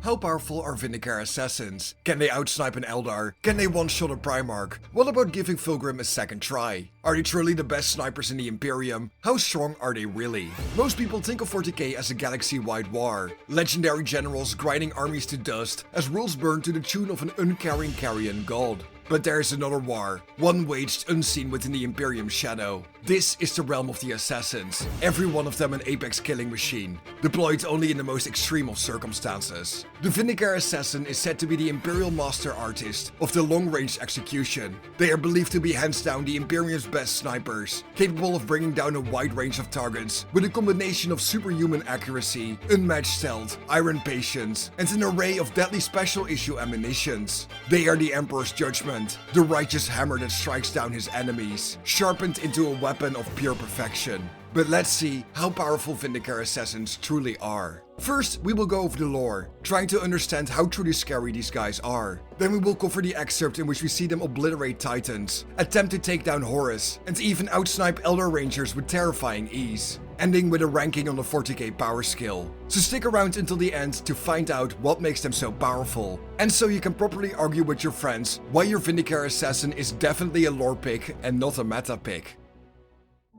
How powerful are Vindicare Assassins? Can they outsnipe an Eldar? Can they one-shot a Primarch? What about giving Fulgrim a second try? Are they truly the best snipers in the Imperium? How strong are they really? Most people think of 40K as a galaxy-wide war. Legendary generals grinding armies to dust as worlds burn to the tune of an uncaring carrion god. But there's another war, one waged unseen within the Imperium's shadow. This is the realm of the Assassins, every one of them an apex killing machine, deployed only in the most extreme of circumstances. The Vindicare Assassin is said to be the Imperial master artist of the long-range execution. They are believed to be hands down the Imperium's best snipers, capable of bringing down a wide range of targets with a combination of superhuman accuracy, unmatched stealth, iron patience, and an array of deadly special issue ammunitions. They are the Emperor's judgment, the righteous hammer that strikes down his enemies, sharpened into a weapon of pure perfection. But let's see how powerful Vindicare Assassins truly are. First, we will go over the lore, trying to understand how truly scary these guys are. Then we will cover the excerpt in which we see them obliterate Titans, attempt to take down Horus, and even outsnipe Eldar Rangers with terrifying ease, ending with a ranking on the 40k power scale. So stick around until the end to find out what makes them so powerful, and so you can properly argue with your friends why your Vindicare Assassin is definitely a lore pick and not a meta pick.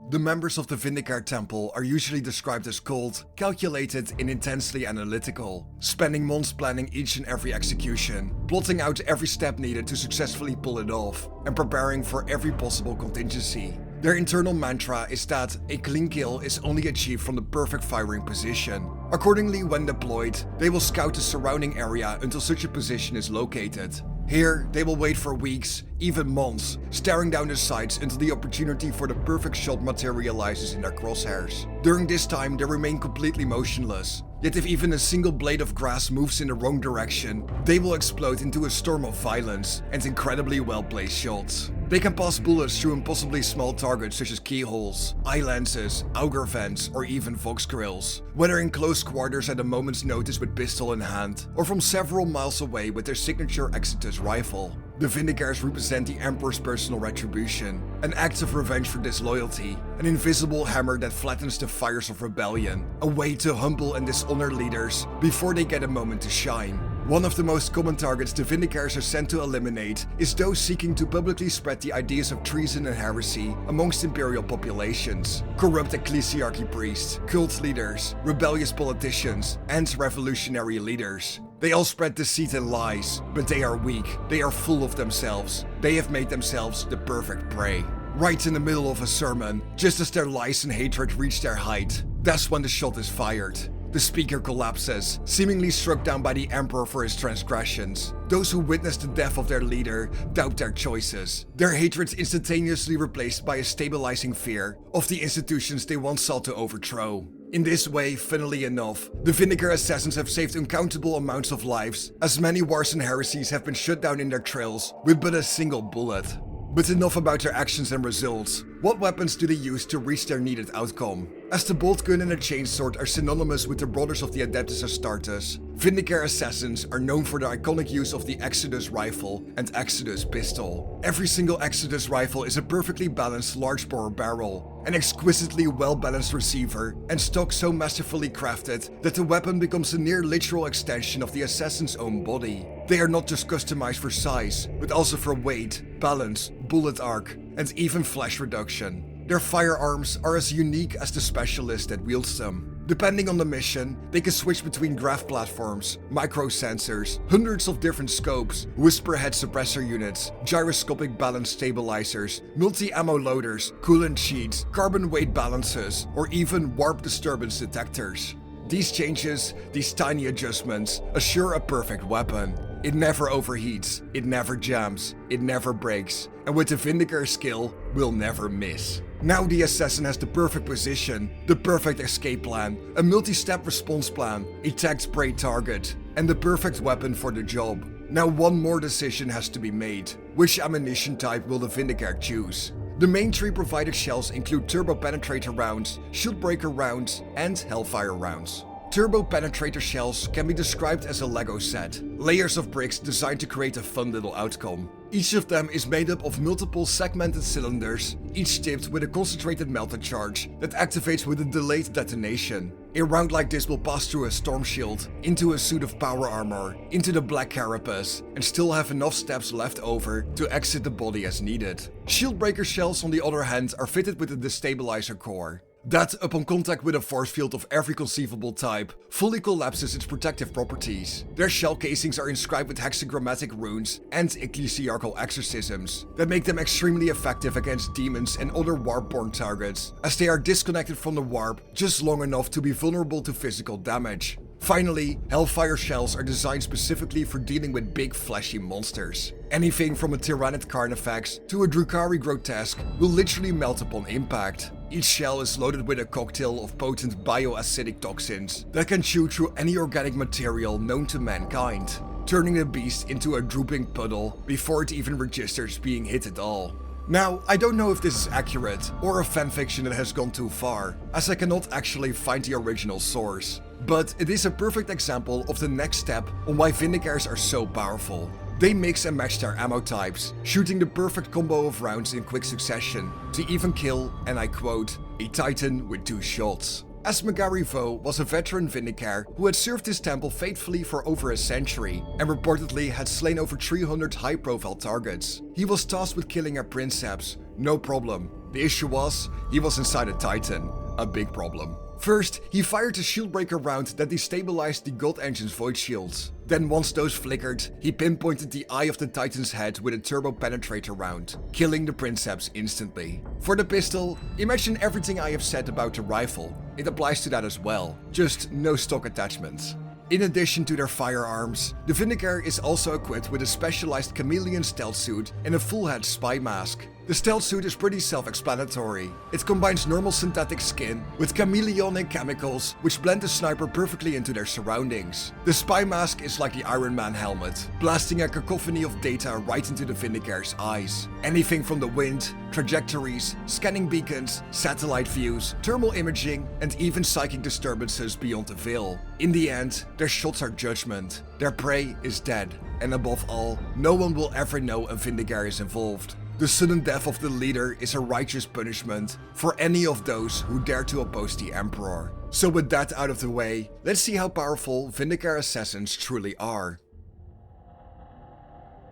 The members of the Vindicare Temple are usually described as cold, calculated and intensely analytical, spending months planning each and every execution, plotting out every step needed to successfully pull it off, and preparing for every possible contingency. Their internal mantra is that a clean kill is only achieved from the perfect firing position. Accordingly, when deployed, they will scout the surrounding area until such a position is located. Here, they will wait for weeks, even months, staring down the sights until the opportunity for the perfect shot materializes in their crosshairs. During this time, they remain completely motionless. Yet if even a single blade of grass moves in the wrong direction, they will explode into a storm of violence and incredibly well-placed shots. They can pass bullets through impossibly small targets such as keyholes, eye lenses, auger vents, or even vox grills, whether in close quarters at a moment's notice with pistol in hand, or from several miles away with their signature Exodus rifle. The Vindicares represent the Emperor's personal retribution, an act of revenge for disloyalty, an invisible hammer that flattens the fires of rebellion, a way to humble and dishonor leaders before they get a moment to shine. One of the most common targets the Vindicares are sent to eliminate is those seeking to publicly spread the ideas of treason and heresy amongst imperial populations. Corrupt ecclesiarchy priests, cult leaders, rebellious politicians, and revolutionary leaders. They all spread deceit and lies, but they are weak, they are full of themselves, they have made themselves the perfect prey. Right in the middle of a sermon, just as their lies and hatred reach their height, that's when the shot is fired. The speaker collapses, seemingly struck down by the Emperor for his transgressions. Those who witness the death of their leader doubt their choices, their hatred instantaneously replaced by a stabilizing fear of the institutions they once sought to overthrow. In this way, funnily enough, the Vindicare Assassins have saved uncountable amounts of lives, as many wars and heresies have been shut down in their trails with but a single bullet. But enough about their actions and results. What weapons do they use to reach their needed outcome? As the bolt gun and the chainsword are synonymous with the brothers of the Adeptus Astartes, Vindicare Assassins are known for their iconic use of the Exodus rifle and Exodus pistol. Every single Exodus rifle is a perfectly balanced large bore barrel, an exquisitely well-balanced receiver, and stock so masterfully crafted that the weapon becomes a near literal extension of the assassin's own body. They are not just customized for size, but also for weight, balance, bullet arc, and even flash reduction. Their firearms are as unique as the specialist that wields them. Depending on the mission, they can switch between graph platforms, micro sensors, hundreds of different scopes, whisper head suppressor units, gyroscopic balance stabilizers, multi-ammo loaders, coolant sheets, carbon weight balances, or even warp disturbance detectors. These changes, these tiny adjustments, assure a perfect weapon. It never overheats, it never jams, it never breaks, and with the Vindicare skill, will never miss. Now the assassin has the perfect position, the perfect escape plan, a multi-step response plan, a tagged spray target, and the perfect weapon for the job. Now one more decision has to be made. Which ammunition type will the Vindicare choose? The main three provided shells include Turbo Penetrator rounds, Shield Breaker rounds, and Hellfire rounds. Turbo Penetrator shells can be described as a Lego set, layers of bricks designed to create a fun little outcome. Each of them is made up of multiple segmented cylinders, each tipped with a concentrated melted charge that activates with a delayed detonation. A round like this will pass through a storm shield, into a suit of power armor, into the black carapace, and still have enough steps left over to exit the body as needed. Shield breaker shells on the other hand are fitted with a destabilizer core. That, upon contact with a force field of every conceivable type, fully collapses its protective properties. Their shell casings are inscribed with hexagrammatic runes and ecclesiarchal exorcisms that make them extremely effective against demons and other warp-born targets, as they are disconnected from the warp just long enough to be vulnerable to physical damage. Finally, Hellfire shells are designed specifically for dealing with big fleshy monsters. Anything from a Tyrannid Carnifex to a Drukhari Grotesque will literally melt upon impact. Each shell is loaded with a cocktail of potent bioacidic toxins that can chew through any organic material known to mankind, turning the beast into a drooping puddle before it even registers being hit at all. Now, I don't know if this is accurate or a fanfiction that has gone too far, as I cannot actually find the original source, but it is a perfect example of the next step on why Vindicares are so powerful. They mix and match their ammo types, shooting the perfect combo of rounds in quick succession to even kill, and I quote, a Titan with 2 shots. As Magari Vo was a veteran Vindicare who had served his temple faithfully for over a century and reportedly had slain over 300 high-profile targets. He was tasked with killing a princeps, no problem. The issue was, he was inside a Titan, a big problem. First, he fired a shieldbreaker round that destabilized the God Engine's void shields. Then once those flickered, he pinpointed the eye of the Titan's head with a turbo penetrator round, killing the princeps instantly. For the pistol, imagine everything I have said about the rifle. It applies to that as well, just no stock attachments. In addition to their firearms, the Vindicare is also equipped with a specialized chameleon stealth suit and a full-head spy mask. The stealth suit is pretty self-explanatory. It combines normal synthetic skin with chameleonic chemicals which blend the sniper perfectly into their surroundings. The spy mask is like the Iron Man helmet, blasting a cacophony of data right into the Vindicare's eyes. Anything from the wind, trajectories, scanning beacons, satellite views, thermal imaging, and even psychic disturbances beyond the veil. In the end, their shots are judgment. Their prey is dead. And above all, no one will ever know a Vindicare is involved. The sudden death of the leader is a righteous punishment for any of those who dare to oppose the Emperor. So with that out of the way, let's see how powerful Vindicare Assassins truly are.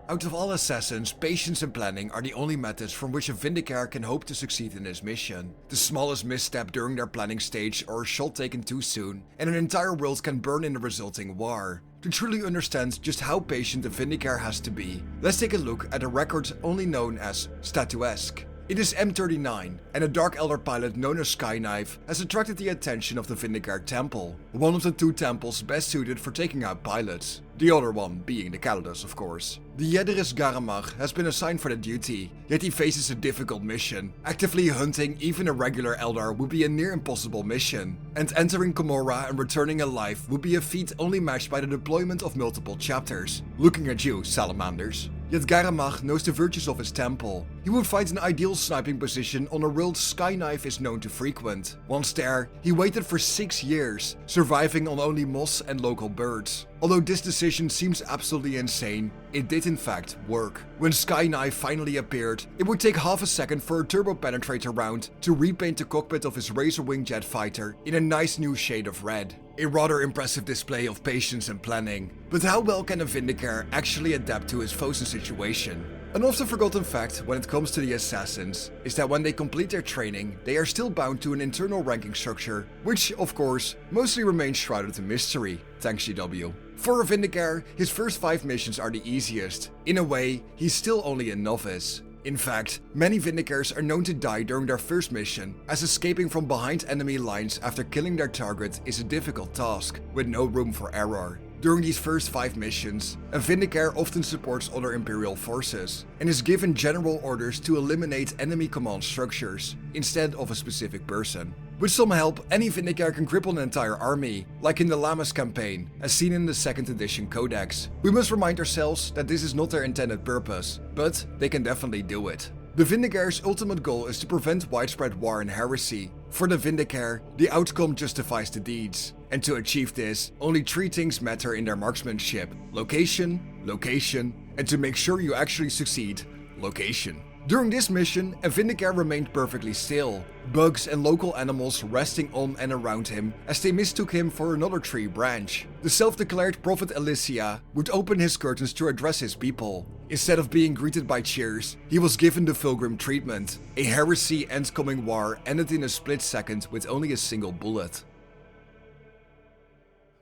Out of all assassins, patience and planning are the only methods from which a Vindicare can hope to succeed in his mission. The smallest misstep during their planning stage or a shot taken too soon, and an entire world can burn in the resulting war. To truly understand just how patient a Vindicare has to be, let's take a look at a record only known as Statuesque. It is M39, and a Dark Elder pilot known as Skyknife has attracted the attention of the Vindicare Temple, one of the 2 temples best suited for taking out pilots, the other one being the Custodes, of course. The Yediris Garamach has been assigned for the duty, yet he faces a difficult mission. Actively hunting even a regular Eldar would be a near impossible mission, and entering Komorra and returning alive would be a feat only matched by the deployment of multiple chapters. Looking at you, salamanders. Yet Garamach knows the virtues of his temple. He would find an ideal sniping position on a world Skyknife is known to frequent. Once there, he waited for 6 years, surviving on only moss and local birds. Although this decision seems absolutely insane, it did in fact work. When Skyknife finally appeared, it would take half a second for a turbo penetrator round to repaint the cockpit of his Razorwing jet fighter in a nice new shade of red. A rather impressive display of patience and planning. But how well can a Vindicare actually adapt to his foe's situation? An often forgotten fact when it comes to the assassins is that when they complete their training, they are still bound to an internal ranking structure, which, of course, mostly remains shrouded in mystery, thanks GW. For a Vindicare, his first 5 missions are the easiest. In a way, he's still only a novice. In fact, many Vindicares are known to die during their first mission, as escaping from behind enemy lines after killing their target is a difficult task, with no room for error. During these first 5 missions, a Vindicare often supports other Imperial forces, and is given general orders to eliminate enemy command structures, instead of a specific person. With some help, any Vindicare can cripple an entire army, like in the Lamas campaign, as seen in the 2nd edition Codex. We must remind ourselves that this is not their intended purpose, but they can definitely do it. The Vindicare's ultimate goal is to prevent widespread war and heresy. For the Vindicare, the outcome justifies the deeds. And to achieve this, only 3 things matter in their marksmanship: location, location, and to make sure you actually succeed, location. During this mission, a Vindicare remained perfectly still, bugs and local animals resting on and around him as they mistook him for another tree branch. The self-declared Prophet Elysia would open his curtains to address his people. Instead of being greeted by cheers, he was given the Pilgrim treatment. A heresy and coming war ended in a split second with only a single bullet.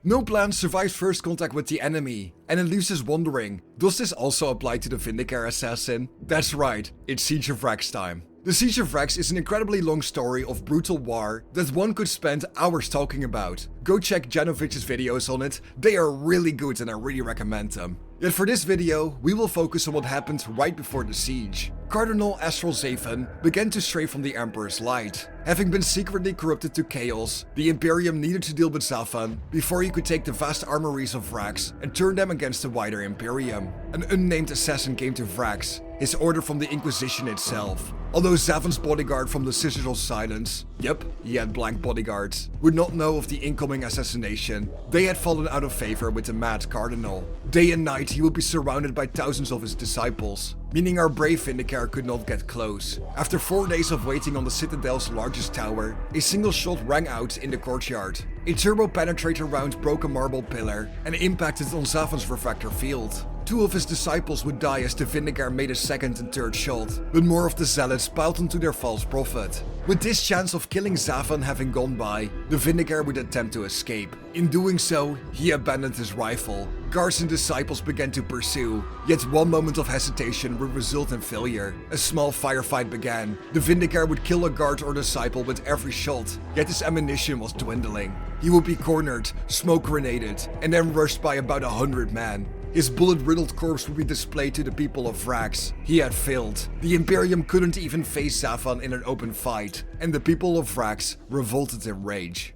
No Plan survives first contact with the enemy, and it leaves us wondering, does this also apply to the Vindicare Assassin? That's right, it's Siege of Vraks time. The Siege of Vraks is an incredibly long story of brutal war that one could spend hours talking about. Go check Janovic's videos on it, they are really good and I really recommend them. Yet for this video, we will focus on what happened right before the siege. Cardinal Astral Zaven began to stray from the Emperor's light. Having been secretly corrupted to chaos, the Imperium needed to deal with Zaven before he could take the vast armories of Vraks and turn them against the wider Imperium. An unnamed assassin came to Vraks, his order from the Inquisition itself. Although Zaven's bodyguard from the Scissors of Silence, yep, he had blank bodyguards, would not know of the incoming assassination, they had fallen out of favor with the mad Cardinal. Day and night he would be surrounded by thousands of his disciples, meaning our brave Vindicare could not get close. After 4 days of waiting on the Citadel's largest tower, a single shot rang out in the courtyard. A turbo penetrator round broke a marble pillar and impacted on Zaven's refractor field. 2 of his disciples would die as the Vindicare made a second and third shot, but more of the zealots piled onto their false prophet. With this chance of killing Zaven having gone by, the Vindicare would attempt to escape. In doing so, he abandoned his rifle. Guards and disciples began to pursue, yet one moment of hesitation would result in failure. A small firefight began. The Vindicare would kill a guard or disciple with every shot, yet his ammunition was dwindling. He would be cornered, smoke grenaded, and then rushed by about 100 men. His bullet-riddled corpse would be displayed to the people of Vraks. He had failed. The Imperium couldn't even face Zaven in an open fight, and the people of Vraks revolted in rage.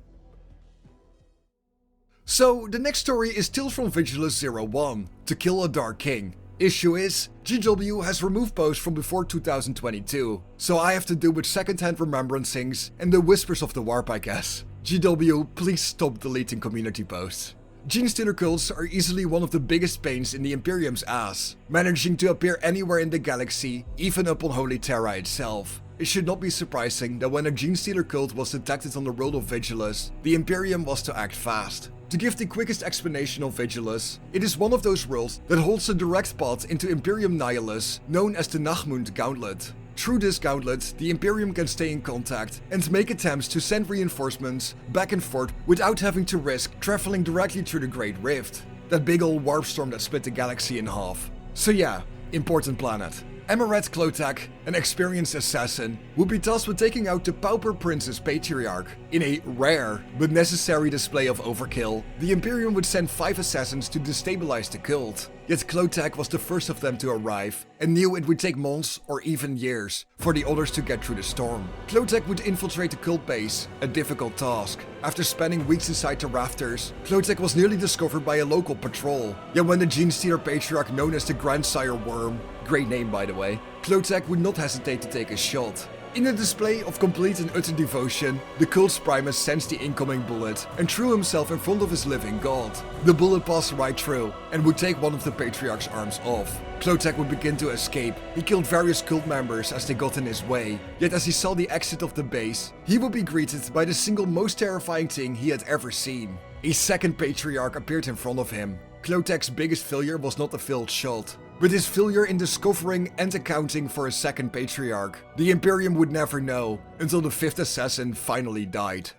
So, the next story is Tales from Vigilus 01, To Kill a Dark King. Issue is, GW has removed posts from before 2022, so I have to deal with second-hand remembrancings and the whispers of the warp, I guess. GW, please stop deleting community posts. Genestealer cults are easily one of the biggest pains in the Imperium's ass, managing to appear anywhere in the galaxy, even up on Holy Terra itself. It should not be surprising that when a Genestealer cult was detected on the world of Vigilus, the Imperium was to act fast. To give the quickest explanation of Vigilus, it is one of those worlds that holds a direct path into Imperium Nihilus, known as the Nachmund Gauntlet. Through this gauntlet, the Imperium can stay in contact and make attempts to send reinforcements back and forth without having to risk traveling directly through the Great Rift, that big old warp storm that split the galaxy in half. So yeah, important planet. Amaret Klotak, an experienced assassin, would be tasked with taking out the Pauper Prince's Patriarch. In a rare but necessary display of overkill, the Imperium would send 5 assassins to destabilize the cult. Yet Klotak was the first of them to arrive, and knew it would take months or even years for the others to get through the storm. Klotak would infiltrate the cult base, a difficult task. After spending weeks inside the rafters, Klotak was nearly discovered by a local patrol. Yet when the Genestealer Patriarch known as the Grandsire Worm, great name by the way, Klotak would not hesitate to take a shot. In a display of complete and utter devotion, the cult's Primus sensed the incoming bullet and threw himself in front of his living god. The bullet passed right through and would take one of the Patriarch's arms off. Klotak would begin to escape. He killed various cult members as they got in his way. Yet as he saw the exit of the base, he would be greeted by the single most terrifying thing he had ever seen. A second Patriarch appeared in front of him. Klotak's biggest failure was not the failed shot, but his failure in discovering and accounting for a second Patriarch. The Imperium would never know until the 5th assassin finally died.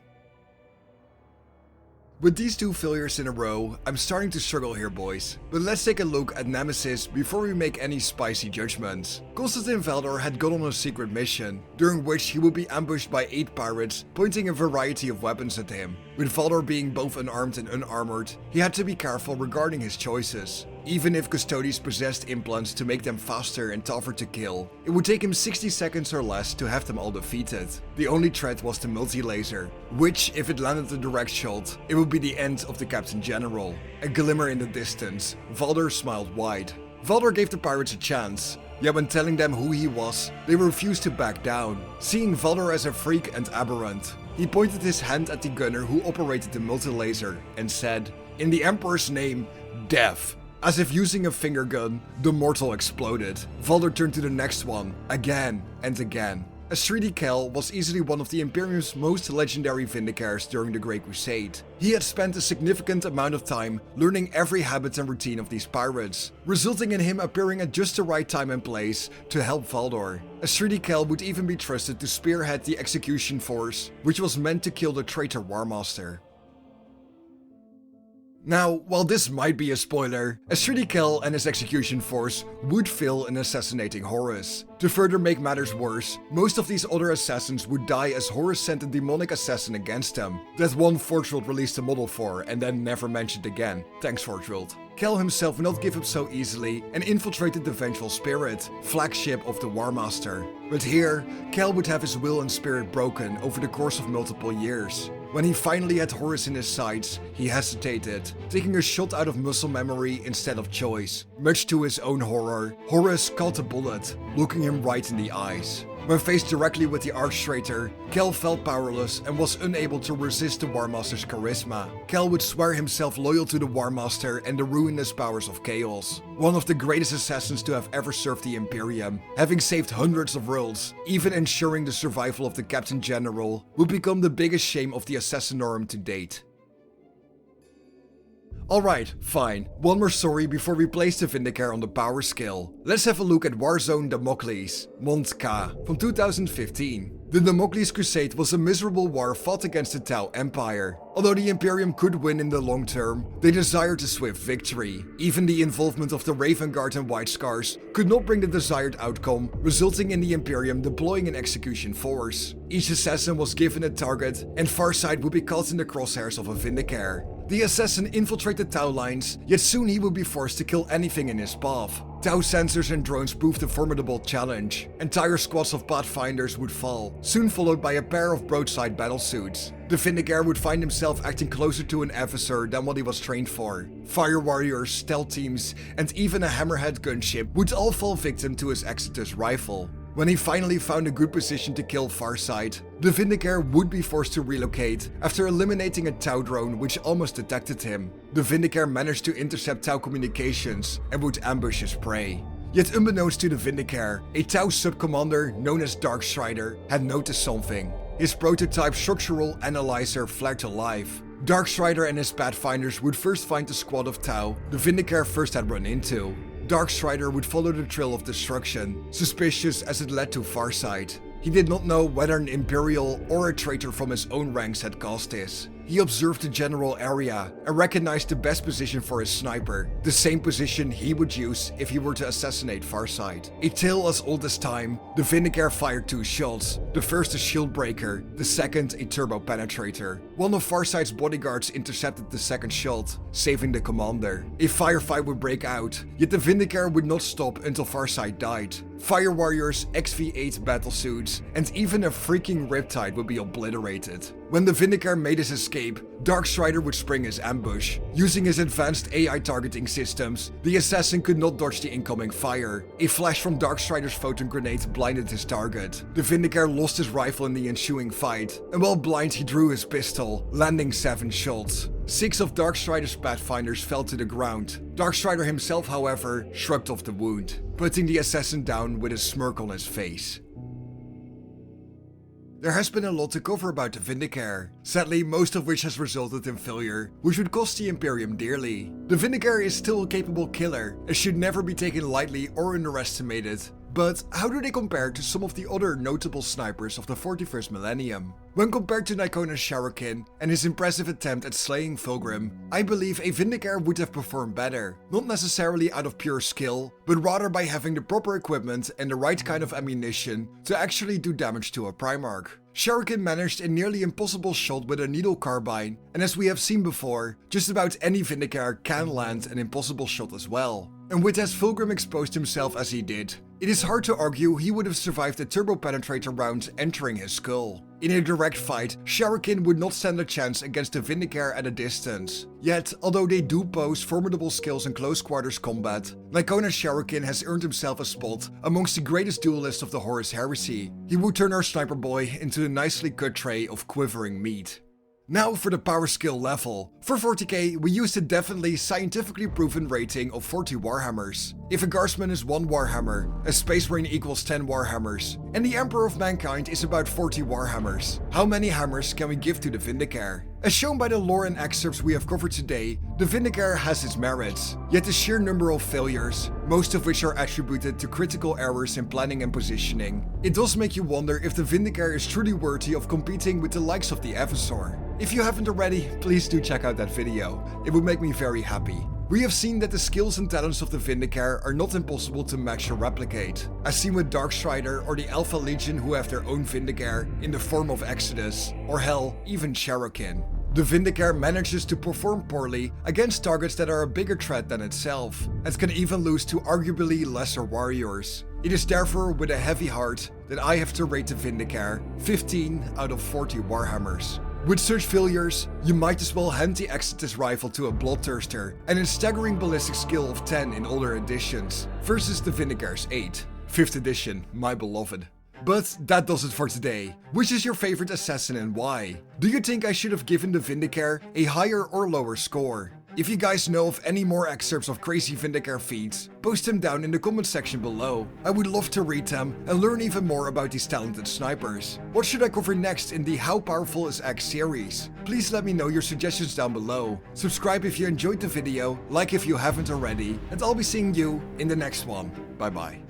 With these 2 failures in a row, I'm starting to struggle here, boys. But let's take a look at Nemesis before we make any spicy judgments. Constantine Valdor had gone on a secret mission, during which he would be ambushed by 8 pirates pointing a variety of weapons at him. With Valdor being both unarmed and unarmored, he had to be careful regarding his choices. Even if Custodes possessed implants to make them faster and tougher to kill, it would take him 60 seconds or less to have them all defeated. The only threat was the multi-laser, which, if it landed a direct shot, it would be the end of the Captain General. A glimmer in the distance, Valdor smiled wide. Valdor gave the pirates a chance, yet when telling them who he was, they refused to back down. Seeing Valdor as a freak and aberrant, he pointed his hand at the gunner who operated the multi-laser and said, "In the Emperor's name, death." As if using a finger gun, the mortal exploded. Valder turned to the next one, again and again. Asridi Kel was easily one of the Imperium's most legendary Vindicares during the Great Crusade. He had spent a significant amount of time learning every habit and routine of these pirates, resulting in him appearing at just the right time and place to help Valdor. Asridi Kel would even be trusted to spearhead the execution force, which was meant to kill the traitor Warmaster. Now, while this might be a spoiler, Asridi Kel and his execution force would fail in assassinating Horus. To further make matters worse, most of these other assassins would die as Horus sent a demonic assassin against them, that one Forge World released a model for and then never mentioned again. Thanks Forge World. Kel himself would not give up so easily and infiltrated the Vengeful Spirit, flagship of the Warmaster. But here, Kel would have his will and spirit broken over the course of multiple years. When he finally had Horus in his sights, he hesitated, taking a shot out of muscle memory instead of choice. Much to his own horror, Horus caught a bullet, looking him right in the eyes. When faced directly with the Arch-Traitor, Kel felt powerless and was unable to resist the Warmaster's charisma. Kel would swear himself loyal to the Warmaster and the ruinous powers of chaos. One of the greatest assassins to have ever served the Imperium, having saved hundreds of worlds, even ensuring the survival of the Captain General, would become the biggest shame of the Assassinorum to date. Alright, fine. One more story before we place the Vindicare on the power scale. Let's have a look at Warzone Damocles, Mont K, from 2015. The Damocles Crusade was a miserable war fought against the Tau Empire. Although the Imperium could win in the long term, they desired a swift victory. Even the involvement of the Raven Guard and White Scars could not bring the desired outcome, resulting in the Imperium deploying an execution force. Each assassin was given a target, and Farsight would be caught in the crosshairs of a Vindicare. The assassin infiltrated Tau lines, yet soon he would be forced to kill anything in his path. Tau sensors and drones proved a formidable challenge. Entire squads of pathfinders would fall, soon followed by a pair of broadside battlesuits. The Vindicare would find himself acting closer to an adversary than what he was trained for. Fire warriors, stealth teams, and even a hammerhead gunship would all fall victim to his Exodus rifle. When he finally found a good position to kill Farsight, the Vindicare would be forced to relocate after eliminating a Tau drone which almost detected him. The Vindicare managed to intercept Tau communications and would ambush his prey. Yet unbeknownst to the Vindicare, a Tau sub-commander known as Darkstrider had noticed something. His prototype structural analyzer flared to life. Darkstrider and his pathfinders would first find the squad of Tau the Vindicare first had run into. Darkstrider would follow the trail of destruction, suspicious as it led to Farsight. He did not know whether an Imperial or a traitor from his own ranks had caused this. He observed the general area and recognized the best position for his sniper, the same position he would use if he were to assassinate Farsight. A tale as old as time, the Vindicare fired two shots, the first a shield breaker, the second a turbo penetrator. One of Farsight's bodyguards intercepted the second shot, saving the commander. A firefight would break out, yet the Vindicare would not stop until Farsight died. Fire warriors, XV8 battlesuits, and even a freaking Riptide would be obliterated. When the Vindicare made his escape, Darkstrider would spring his ambush. Using his advanced AI targeting systems, the assassin could not dodge the incoming fire. A flash from Darkstrider's photon grenade blinded his target. The Vindicare lost his rifle in the ensuing fight, and while blind he drew his pistol, landing 7 shots. 6 of Darkstrider's pathfinders fell to the ground. Darkstrider himself, however, shrugged off the wound, putting the assassin down with a smirk on his face. There has been a lot to cover about the Vindicare, sadly most of which has resulted in failure, which would cost the Imperium dearly. The Vindicare is still a capable killer and should never be taken lightly or underestimated. But how do they compare to some of the other notable snipers of the 41st millennium? When compared to Nicona's Sharakin and his impressive attempt at slaying Fulgrim, I believe a Vindicare would have performed better, not necessarily out of pure skill, but rather by having the proper equipment and the right kind of ammunition to actually do damage to a Primarch. Sharakin managed a nearly impossible shot with a needle carbine, and as we have seen before, just about any Vindicare can land an impossible shot as well. And with as Fulgrim exposed himself as he did, it is hard to argue he would have survived a turbo penetrator round entering his skull. In a direct fight, Sharakin would not stand a chance against the Vindicare at a distance. Yet, although they do pose formidable skills in close quarters combat, Nicona's Sharakin has earned himself a spot amongst the greatest duelists of the Horus Heresy. He would turn our sniper boy into a nicely cut tray of quivering meat. Now for the power skill level. For 40k, we used a definitely scientifically proven rating of 40 Warhammers. If a Guardsman is 1 Warhammer, a Space Marine equals 10 Warhammers, and the Emperor of Mankind is about 40 Warhammers. How many hammers can we give to the Vindicare? As shown by the lore and excerpts we have covered today, the Vindicare has its merits, yet the sheer number of failures, most of which are attributed to critical errors in planning and positioning, it does make you wonder if the Vindicare is truly worthy of competing with the likes of the Avasor. If you haven't already, please do check out that video, it would make me very happy. We have seen that the skills and talents of the Vindicare are not impossible to match or replicate, as seen with Darkstrider or the Alpha Legion who have their own Vindicare in the form of Exodus, or hell, even Cherokee. The Vindicare manages to perform poorly against targets that are a bigger threat than itself, and can even lose to arguably lesser warriors. It is therefore with a heavy heart that I have to rate the Vindicare 15 out of 40 Warhammers. With such failures, you might as well hand the Exodus rifle to a Bloodthirster and its staggering ballistic skill of 10 in older editions, versus the Vindicare's 8. 5th edition, my beloved. But that does it for today. Which is your favorite assassin and why? Do you think I should have given the Vindicare a higher or lower score? If you guys know of any more excerpts of crazy Vindicare feats, post them down in the comment section below. I would love to read them and learn even more about these talented snipers. What should I cover next in the How Powerful is X series? Please let me know your suggestions down below. Subscribe if you enjoyed the video, like if you haven't already, and I'll be seeing you in the next one. Bye bye.